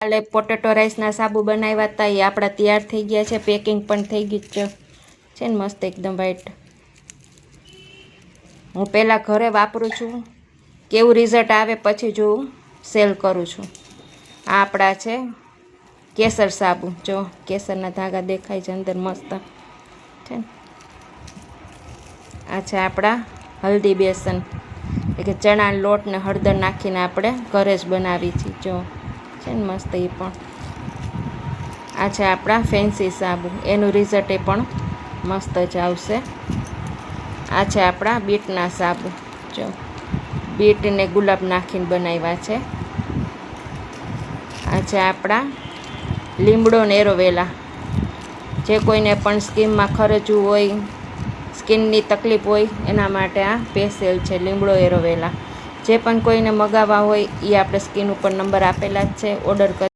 કાલે પોટેટો રાઈસના સાબુ બનાવ્યા હતા, એ આપણા તૈયાર થઈ ગયા છે, પેકિંગ પણ થઈ ગયું છે ને મસ્ત એકદમ વ્હાઈટ. હું પહેલાં ઘરે વાપરું છું, કેવું રિઝલ્ટ આવે પછી જો સેલ કરું છું. આ આપણા છે કેસર સાબુ, જો કેસરના ધાગા દેખાય છે અંદર મસ્ત છે ને. આ છે આપણા હલ્દી બેસન, એટલે કે ચણાનો લોટ ને હળદર નાખીને આપણે ઘરે જ બનાવી છીએ, જો છે ને મસ્ત. એ પણ આ છે આપણા ફેન્સી સાબુ, એનું રિઝલ્ટ એ પણ મસ્ત જ આવશે. આ છે આપણા બીટના સાબુ, જો બીટ ને ગુલાબ નાખીને બનાવ્યા છે. આ છે આપણા લીમડો ને એરોવેલા, જે કોઈને પણ સ્કિનમાં ખરજવું હોય, સ્કિનની તકલીફ હોય એના માટે આ સ્પેશિયલ છે લીમડો એરોવેલા. જે પણ કોઈને મગાવવા હોય એ આપણે સ્કિન ઉપર નંબર આપેલા જ છે, ઓર્ડર કરી